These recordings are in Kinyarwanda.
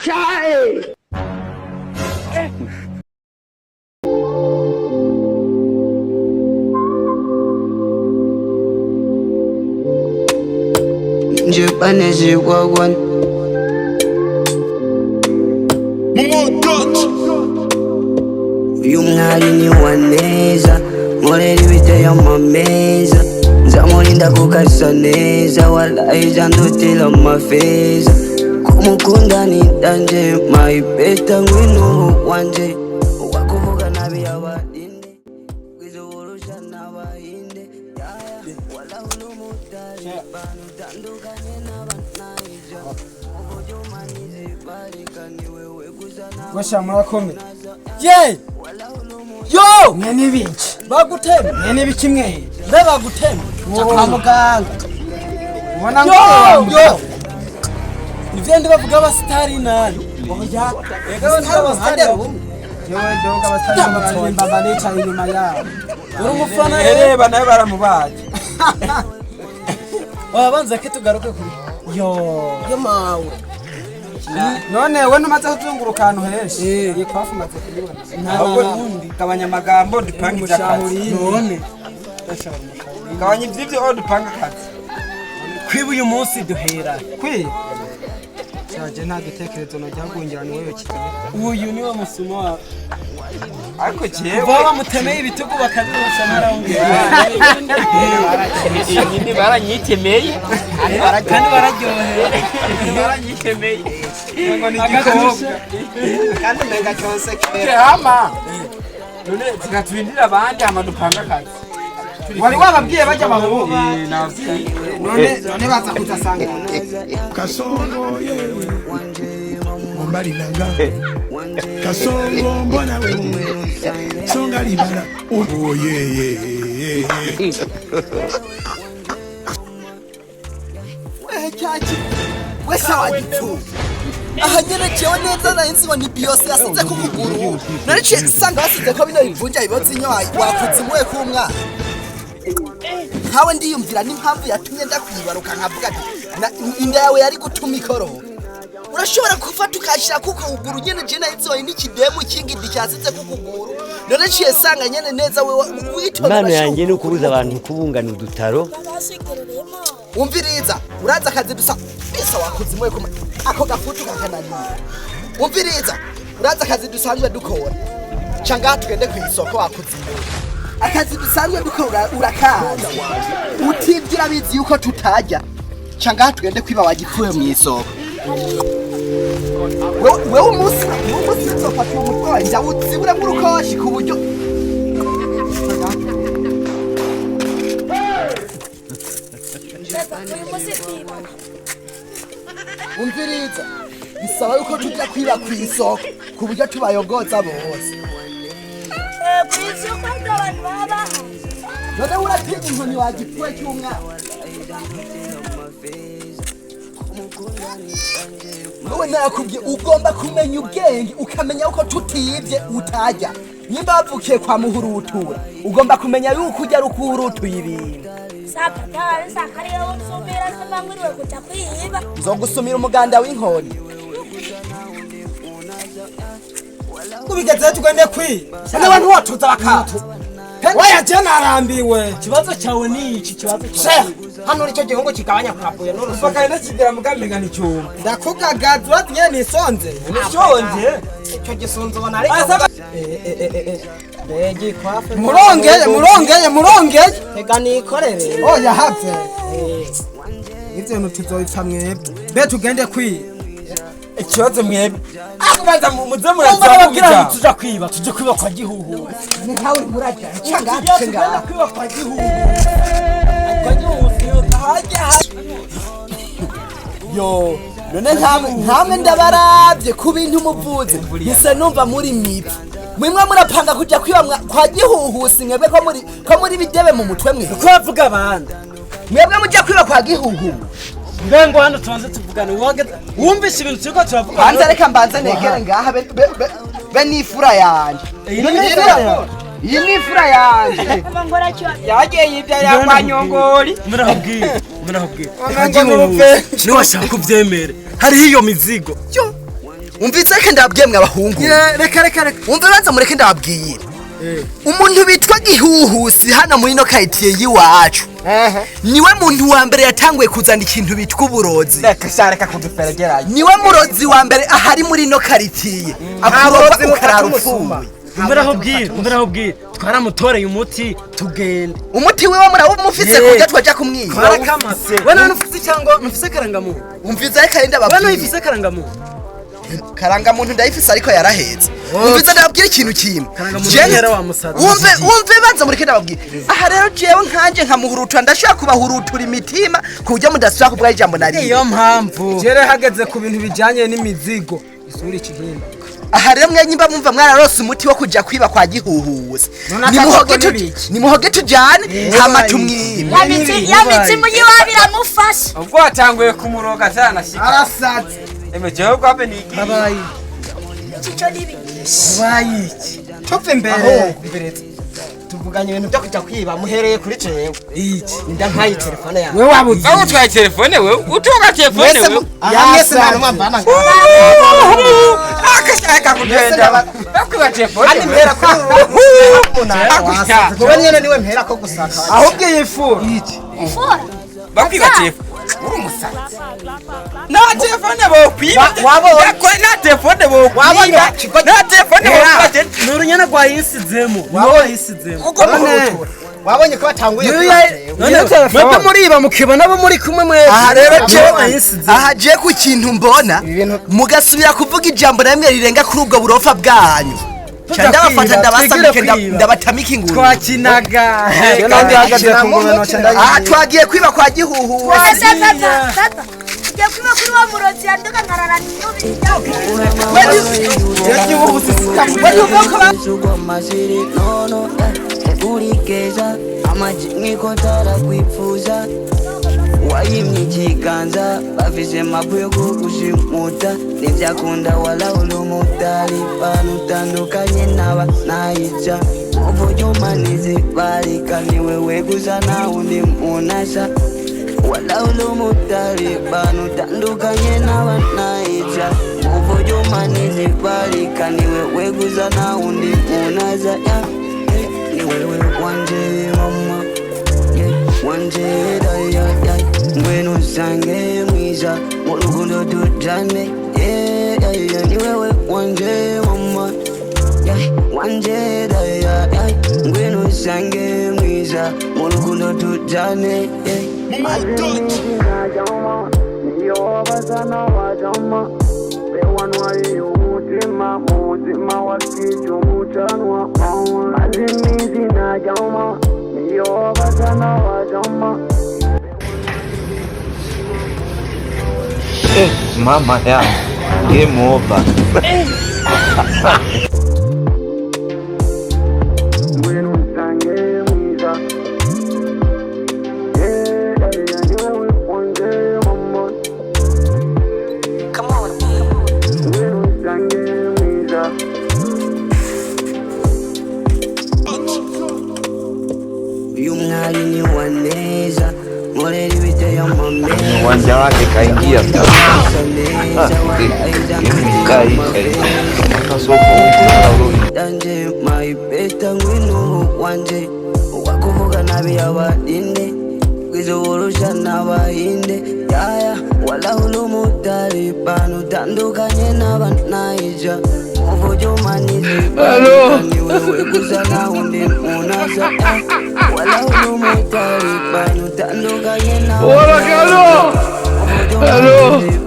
Chai! Japanese wagwan. Uyu mwari ni waneza, mureri biteye amameza, nzamurinda kukasa neza, wallahi jandutila amafeza, kumukunda ni danje, maipeta ngwino wanje, wakuvuga nabi abahinde, kwizuhurusha n'abahinde, wala unumutari, banutandukanye n'abanaija, ubujumanizi barikani wewe kuzana Washa mwakomeye. Ye! Yo! Mwene biki? Bagutema. Mwene biki mwe? Bagutema. Kwa muganga. Ubona ngo yo. Nivyo bavuga abastari nani? Oya. Ega abastari. Yewe doga abastari bamba necha inyuma yao. Uri umufana reba nawe baramubaje. Wabanza kitugaruke kuri. Yo mawe. None we numaze kuzunguruka ahantu henshi yikwafu maze kubibona ahubwo nundi gabanya amagambo dupangiza akazi none gabanya ivy'ivyo dupanga akazi kwiba uyu munsi duhera cyaje nta gitekerezo najya kungira ni wewe kigiye uyu niwe musuma wa ariko jewe baba mutemeye ibitugu bakabirusha naraongera Nyindi baranyitemeye kandi bararyohera baranyitemeye ngo ni gikobwa kandi nenga cyose hama none zikatwindira abandi amadupanga akazi wari wababwiye bajya amahoro none baza kutasanga Kasongo yewe mbali nanga Kasongo mbona wewe songa libala oh ye Chachi wesa wajitu ahanyene jewe neza na inzi ni biose yasize kukuguru narice sanga basize ko bino bivunja ibibazo inyo wakuzimuye kumwa hawe ndiyumvira n'impamvu yatumye ndakwibaruka nkavuga ati inda yawe yari gutuma ikoroho urashobora gufata ukashira kukuguru nyene je na inzi n'ikidemu kingidi cyasize kukuguru narice sanga nyene neza we witora Imana yanjye no kubuza abantu kubungana udutaro umviriza uraza akazi dusa bisa wakuzimuye kuma ako gafutu kakananiye umviriza uraza akazi dusanzwe dukora canga tugende ku isoko wakuzimuye akazi dusanzwe dukora urakaza utivyira bizi yuko tutajya canga tugende kwiba wagipfuye mu isoko wewe umunsi nzofata umutwe njya uzibure mu rukoshi ku buryo umviriza bisaba yuko tujya kwiba ku isoko ku buryo tubayogoza bose ku isoko ry'abantu baba none uratinya inkoni wagipfuye cy'umwana wowe nakubwiye ugomba kumenya ubwenge ukamenya uko tutibye utajya nimba wavukiye kwa muhurutura ugomba kumenya yuko ujya rukurutuye ibintu sapatari sakariye usumira sabanguriwe kuja kwiba nzogusumira umuganda w'inkoni ubigeze tugende kwiba n'abantu watuza bakatu waya je narambiwe kibazo cyawe ni iki kibazo cyawe hano nicyo gihungu kigabanya kwapuye n'urufaka n'ikigera mugamega n'icyuma ndakugagaza uratinye nisonze nisonze icyo gisunzo ubona ari begi kwafe murongeye tega nikorere oya have ivyo ntuzobipfa mwebwe be tugende kwiba ikibazo mwebwe akubanza muze murazavuga tuja kwiba tuje kwiba kwa gihuhu ni hawe murajya cyanga tugenda kwiba kwa gihuhu yo none ntamwe ndabaravye ku bintu muvuze hise numva muri mipi mwimwe murapanga kujya kwiba kwa gihuhusi mwebwe ko muri bidebe mu mutwe mwe uko bavuga abandi mwebwe mujya kwiba kwa gihuhu mbengo hano tubanze tuvugana wumvise ibintu turiko turavuga banza reka mbanze negere ngaha be nifura yanje iyi nifura yanje yagiye yibyara kwa nyongori murahubwira niwashaka kuvyemere hariho iyo mizigo umvise reka ndababwiye mwe abahungu reka umve banza mureke ndababwira umuntu bitwa gihuhusi hano muri no kayitiye yiwacu niwe muntu wa mbere yatanguye kuzana ikintu bitwa uburozi reka kuduferegerayo niwe murozi wa mbere ahari muri no karitiye aburozi ukararupfuye umberaho bwira twaramutoreye umuti tugende umuti wiwe murawumufise kujya twaja kumwiba twarakamase wana nufise cyangwa nufise karangamuntu umviza reka ndababwira wana nufise karangamuntu karangamuntu ndayifise ariko yarahetse umviza ndababwira ikintu kimwe wumve banza mureke ndababwira aha rero jewe nkanje nkamuhurutura ndashaka kubahurutura imitima kujya mudasubira kubwa ijambo nari iyo mpamvu jere hageze ku bintu bijanye n'imizigo isuri ikihimba aha rero mwe nyimba mumva mwararose umuti wo kuja kwiba kwa gihuhusi nimuhoge tujane hama tumwibe ya mitsimu yiwabira mufasha ubwo watanguye kumuroga cyane ashika arasaze emejeho kwabe niki babayi cico nibi babayi tupfe mbere tuvuganye ibintu byo kujya kwiba muhereye kuri jewe iki nda nkayi telefone yawe wewe wabuze aho twaye telefone wewe utunga telefone wewe yamese nanu mwambana akashaka kugenda bakwiba telefone ani mpera ko wowe nyene niwe mpera ko gusaka ahubwo yifu iki ifura bakwiba telefone uri umusazi na telefone bo kwiba wabo na telefone bo kwiba na telefone bo kwiba nurunyana gwa yisizemo wabo yisizemo wabonye ko batanguye mwebwe muriba mukiba nabo muri kumwe mwebwe aha rero aha je ku kintu mbona mugasubira kuvuga ijambo namwe rirenga kuri ubwo burofa bwanyu ndabafata ndabasamike ndabatamika inguru twakinaga kandi hagaze ku ngurano aha twagiye kwiba kwa gihuhu tata ugiye kwiba kuri wa murozi yanduka nkarara n'ubi urikeza amajiniko tarakwifuza wayimye ikiganza bafise mabuye yo gushimuta ntibyakunda wala ulumutari banutandukanye n'aba nayica uburyo umanize barikaniwe weguza na undi munasha wala ulumutari banutandukanye n'aba nayica uburyo umanize barikaniwe weguza na undi munasha wewe wanje mama wanje daya ngwino sange mwiza mu rukundo tujane ni wewe wanje mama wanje daya ngwino sange mwiza mu rukundo tujane niyo bazana wajama bewanwaye umutima wakije umucanwa azimizi najama niyo bazana wajama mama ya game over uwanja wake kaingia danje maipeta ngwino wanje wakuvuga nabi abadinde kwizoborosha n'abahinde yaya wala ulumutari banutandukanye n'abanaija uburyo umanize niwewe gusa na undi munasa wala ulumutari banutandukanye n'abanaija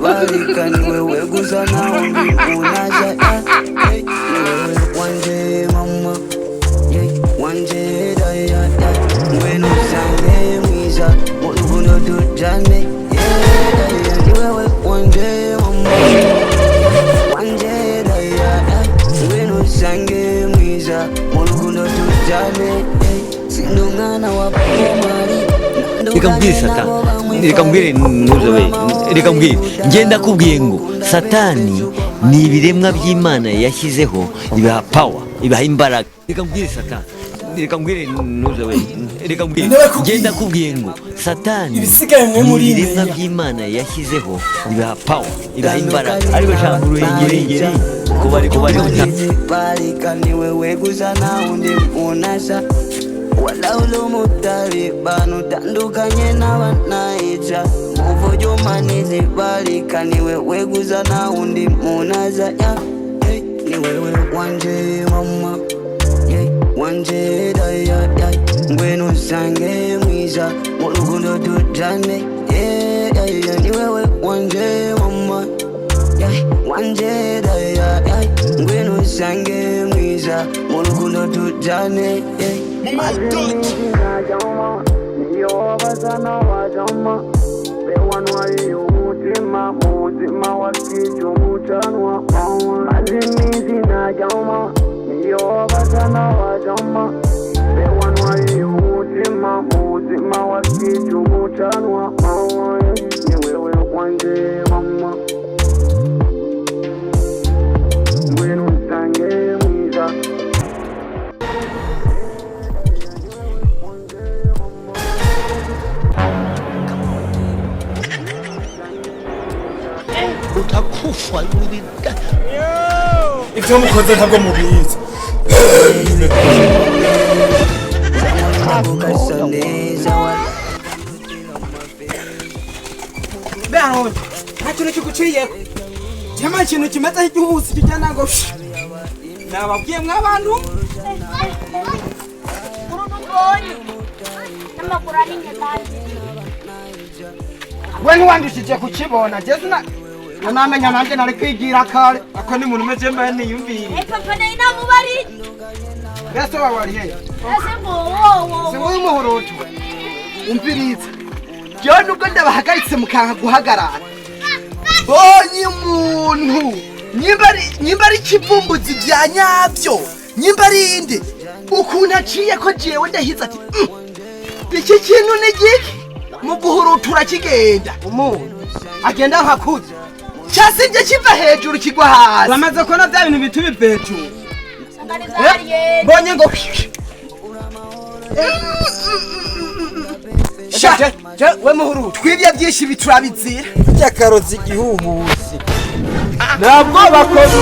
barikaniwe gusa na undi munasa wanje mama wanje daya ngwino sange mwiza mu rukundo tujane niwewe wanje mama wanje daya ngwino sange mwiza mu rukundo tujane sindungana wa pomari reka mbwire satani reka mbwire ntuzobe reka mbwire ngenda kubwiye ngo satani ni ibiremwa by'Imana yashyizeho ibaha power ibaha imbaraga reka mbwire satani reka mbwire nuze we reka mbwire genda kubwiye ngo satani ibisigaye mwe muri ibiremwa by'Imana yashyizeho bibaha power ibaha imbaraga ariko jambo urengere kuba ariko balika ni wewe gusa na undi unasha wala ulumutari banu tandukanye n'abanaija muvojo manizi balika ni wewe gusa na undi unasha ya ni wewe wanje mama wanje daya ngweno sange mwiza mulugundo tujane ni wewe wanje mama wanje daya ngweno sange mwiza mulugundo tujane niyo bazana wajama bewanwari umutima mutima wakiju mucanwa azimizi na jama niyo bazana wajama bewanwari umutima mutima wakiju mucanwa ni wewe wanje mama ngwino nsange mwiza utakufa yurida ivyo mukoze ntabwo mubizi bano ntakintu kiguciriyeko cyama ikintu kimeze nk'igihuhusi kijyana ngo nababwiye mw'abantu we ntiwandishije kukibona jeze namenya nanjye nari kwigira kare ako ni muntu umeze mbaye niyumviye papa nayo namubari mbese wabariye ese ngo singo y'umuhurutu umviriza jewe nubwo ndabahagaritse mukanka guhagarara bonye umuntu nyimba ari ikivumbuzi vya nyavyo nyimba ari inde ukuntu aciye ko jewe ndahiza ati iki kintu ni giki mu guhurutura kigenda umuntu agenda nkakuze cyasibye kiva hejuru kigwa hasi bamaze kubona bya bintu bituma hejuru bonye ngo we muhuru twibye byinshi biturabizira byakarozi igihuhusi ntabwo bakoze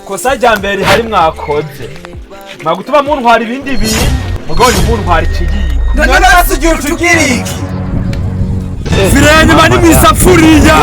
kosa rya mbere hari mwakoze mwagutuma muntwara ibindi bintu mugabo muntwara ikiyiko none basugira utugiriki zirenyuma ni misafuriya